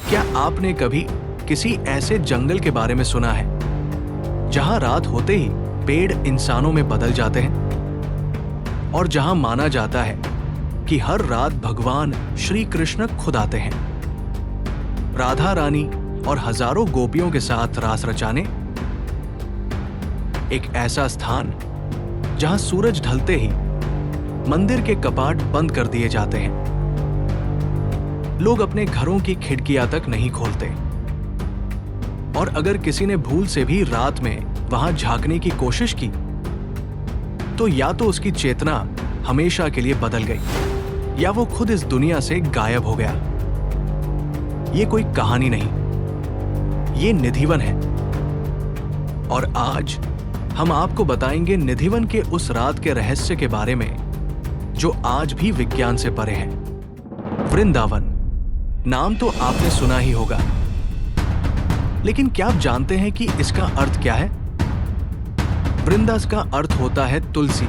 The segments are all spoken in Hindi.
क्या आपने कभी किसी ऐसे जंगल के बारे में सुना है जहां रात होते ही पेड़ इंसानों में बदल जाते हैं और जहां माना जाता है कि हर रात भगवान श्री कृष्ण खुद आते हैं, राधा रानी और हजारों गोपियों के साथ रास रचाने? एक ऐसा स्थान जहां सूरज ढलते ही मंदिर के कपाट बंद कर दिए जाते हैं, लोग अपने घरों की खिड़कियां तक नहीं खोलते, और अगर किसी ने भूल से भी रात में वहां झांकने की कोशिश की तो या तो उसकी चेतना हमेशा के लिए बदल गई या वो खुद इस दुनिया से गायब हो गया। ये कोई कहानी नहीं, ये निधिवन है। और आज हम आपको बताएंगे निधिवन के उस रात के रहस्य के बारे में जो आज भी विज्ञान से परे है। वृंदावन नाम तो आपने सुना ही होगा, लेकिन क्या आप जानते हैं कि इसका अर्थ क्या है? वृंदास का अर्थ होता है तुलसी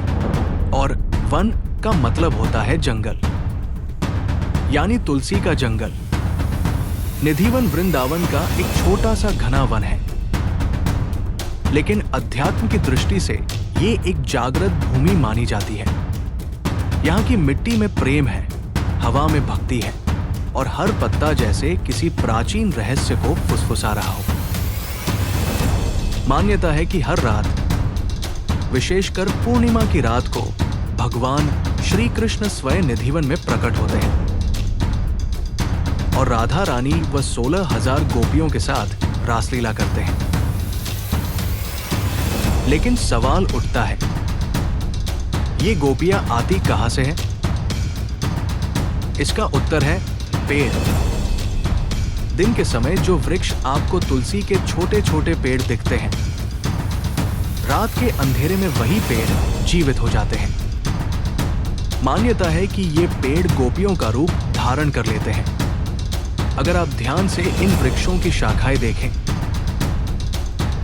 और वन का मतलब होता है जंगल, यानी तुलसी का जंगल। निधिवन वृंदावन का एक छोटा सा घना वन है, लेकिन अध्यात्म की दृष्टि से ये एक जागृत भूमि मानी जाती है। यहाँ की मिट्टी में प्रेम है, हवा में भक्ति है और हर पत्ता जैसे किसी प्राचीन रहस्य को फुसफुसा रहा हो। मान्यता है कि हर रात, विशेषकर पूर्णिमा की रात को, भगवान श्री कृष्ण स्वयं निधिवन में प्रकट होते हैं और राधा रानी व 16,000 गोपियों के साथ रासलीला करते हैं। लेकिन सवाल उठता है, ये गोपियां आती कहां से हैं? इसका उत्तर है पेड़। दिन के समय जो वृक्ष आपको तुलसी के छोटे छोटे पेड़ दिखते हैं, रात के अंधेरे में वही पेड़ जीवित हो जाते हैं। मान्यता है कि ये पेड़ गोपियों का रूप धारण कर लेते हैं। अगर आप ध्यान से इन वृक्षों की शाखाएं देखें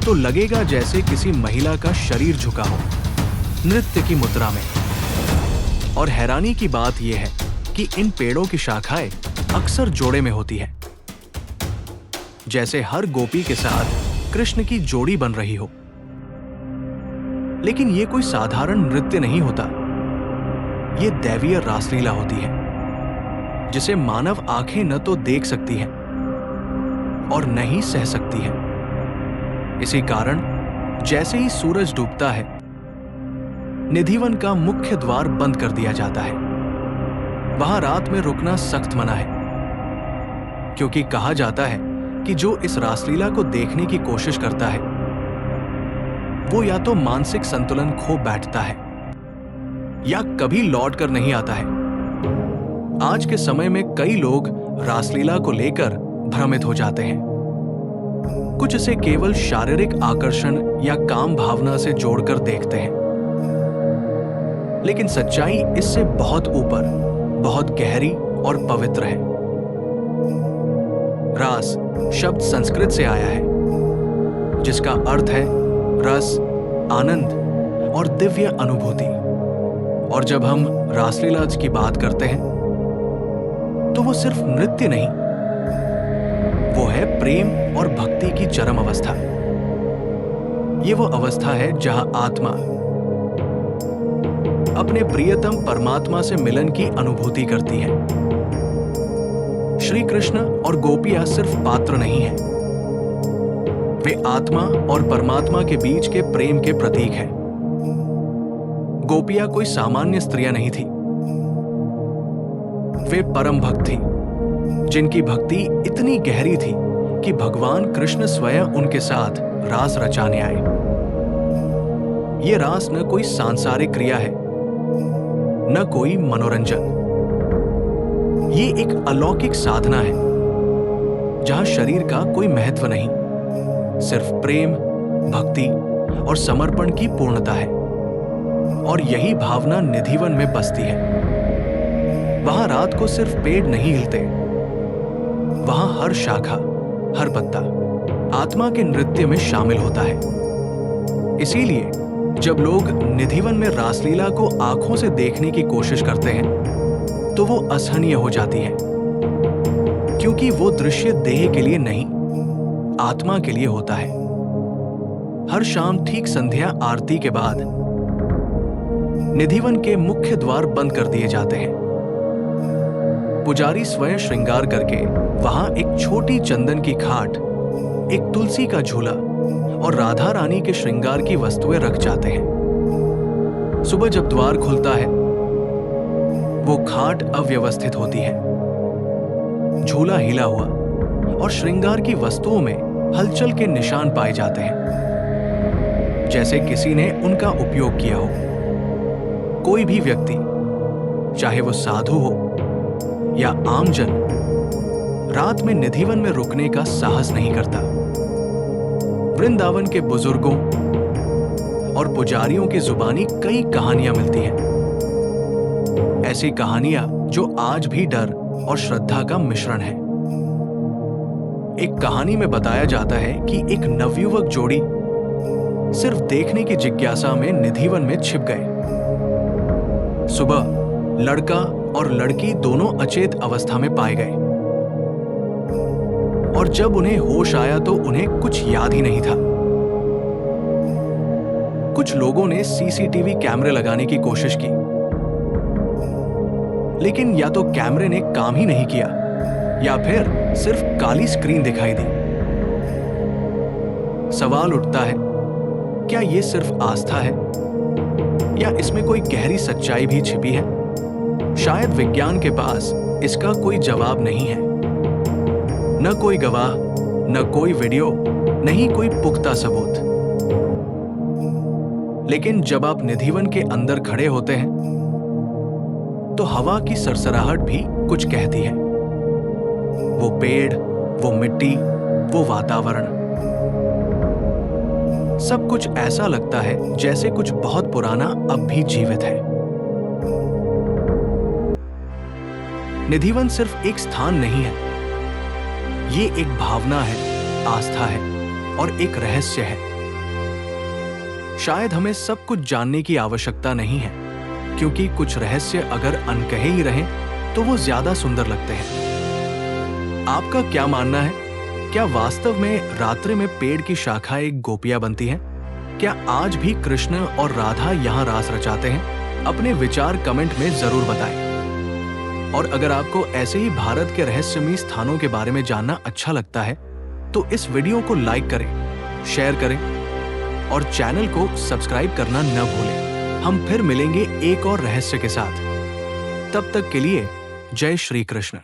तो लगेगा जैसे किसी महिला का शरीर झुका हो, नृत्य की मुद्रा में। और हैरानी की बात यह है कि इन पेड़ों की शाखाएं अक्सर जोड़े में होती है, जैसे हर गोपी के साथ कृष्ण की जोड़ी बन रही हो। लेकिन यह कोई साधारण नृत्य नहीं होता, यह दैवीय रासलीला होती है, जिसे मानव आंखें न तो देख सकती हैं और न ही सह सकती हैं। इसी कारण जैसे ही सूरज डूबता है, निधिवन का मुख्य द्वार बंद कर दिया जाता है। वहां रात में रुकना सख्त मना है, क्योंकि कहा जाता है कि जो इस रासलीला को देखने की कोशिश करता है वो या तो मानसिक संतुलन खो बैठता है या कभी लौट कर नहीं आता है। आज के समय में कई लोग रासलीला को लेकर भ्रमित हो जाते हैं। कुछ इसे केवल शारीरिक आकर्षण या काम भावना से जोड़कर देखते हैं, लेकिन सच्चाई इससे बहुत ऊपर, बहुत गहरी और पवित्र है। रास शब्द संस्कृत से आया है, जिसका अर्थ है रस, आनंद और दिव्य अनुभूति। और जब हम रासलीला की बात करते हैं तो वो सिर्फ नृत्य नहीं, वो है प्रेम और भक्ति की चरम अवस्था। ये वो अवस्था है जहां आत्मा अपने प्रियतम परमात्मा से मिलन की अनुभूति करती है। श्री कृष्ण और गोपियां सिर्फ पात्र नहीं हैं, वे आत्मा और परमात्मा के बीच के प्रेम के प्रतीक हैं। गोपियां कोई सामान्य स्त्रियां नहीं थी, वे परम भक्त थी, जिनकी भक्ति इतनी गहरी थी कि भगवान कृष्ण स्वयं उनके साथ रास रचाने आए। ये रास न कोई सांसारिक क्रिया है, न कोई मनोरंजन। ये एक अलौकिक साधना है जहां शरीर का कोई महत्व नहीं, सिर्फ प्रेम, भक्ति और समर्पण की पूर्णता है। और यही भावना निधिवन में बसती है। वहां रात को सिर्फ पेड़ नहीं हिलते, वहां हर शाखा, हर पत्ता आत्मा के नृत्य में शामिल होता है। इसीलिए जब लोग निधिवन में रासलीला को आंखों से देखने की कोशिश करते हैं तो वो असहनीय हो जाती है, क्योंकि वो दृश्य देह के लिए नहीं, आत्मा के लिए होता है। हर शाम ठीक संध्या आरती के बाद निधिवन के मुख्य द्वार बंद कर दिए जाते हैं। पुजारी स्वयं श्रृंगार करके वहां एक छोटी चंदन की खाट, एक तुलसी का झूला और राधा रानी के श्रृंगार की वस्तुएं रख जाते हैं। सुबह जब द्वार खुलता है, वो खाट अव्यवस्थित होती है, झूला हिला हुआ और श्रृंगार की वस्तुओं में हलचल के निशान पाए जाते हैं, जैसे किसी ने उनका उपयोग किया हो। कोई भी व्यक्ति, चाहे वो साधु हो या आमजन, रात में निधिवन में रुकने का साहस नहीं करता। वृंदावन के बुजुर्गों और पुजारियों की जुबानी कई कहानियां मिलती हैं। ऐसी कहानियां जो आज भी डर और श्रद्धा का मिश्रण है। एक कहानी में बताया जाता है कि एक नवयुवक जोड़ी सिर्फ देखने की जिज्ञासा में निधिवन में छिप गए। सुबह लड़का और लड़की दोनों अचेत अवस्था में पाए गए और जब उन्हें होश आया तो उन्हें कुछ याद ही नहीं था। कुछ लोगों ने सीसीटीवी कैमरे लगाने की कोशिश की, लेकिन या तो कैमरे ने काम ही नहीं किया या फिर सिर्फ काली स्क्रीन दिखाई दी। सवाल उठता है, क्या यह सिर्फ आस्था है या इसमें कोई गहरी सच्चाई भी छिपी है? शायद विज्ञान के पास इसका कोई जवाब नहीं है। न कोई गवाह, न कोई वीडियो, नहीं कोई पुख्ता सबूत। लेकिन जब आप निधिवन के अंदर खड़े होते हैं तो हवा की सरसराहट भी कुछ कहती है। वो पेड़, वो मिट्टी, वो वातावरण, सब कुछ ऐसा लगता है जैसे कुछ बहुत पुराना अब भी जीवित है। निधिवन सिर्फ एक स्थान नहीं है, ये एक भावना है, आस्था है और एक रहस्य है। शायद हमें सब कुछ जानने की आवश्यकता नहीं है, क्योंकि कुछ रहस्य अगर अनकहे ही रहें तो वो ज्यादा सुंदर लगते हैं। आपका क्या मानना है? क्या वास्तव में रात्रि में पेड़ की शाखा एक गोपियां बनती हैं? क्या आज भी कृष्ण और राधा यहां रास रचाते हैं? अपने विचार कमेंट में जरूर बताएं। और अगर आपको ऐसे ही भारत के रहस्यमयी स्थानों के बारे में जानना अच्छा लगता है तो इस वीडियो को लाइक करें, शेयर करें और चैनल को सब्सक्राइब करना न भूलें। हम फिर मिलेंगे एक और रहस्य के साथ। तब तक के लिए जय श्री कृष्ण।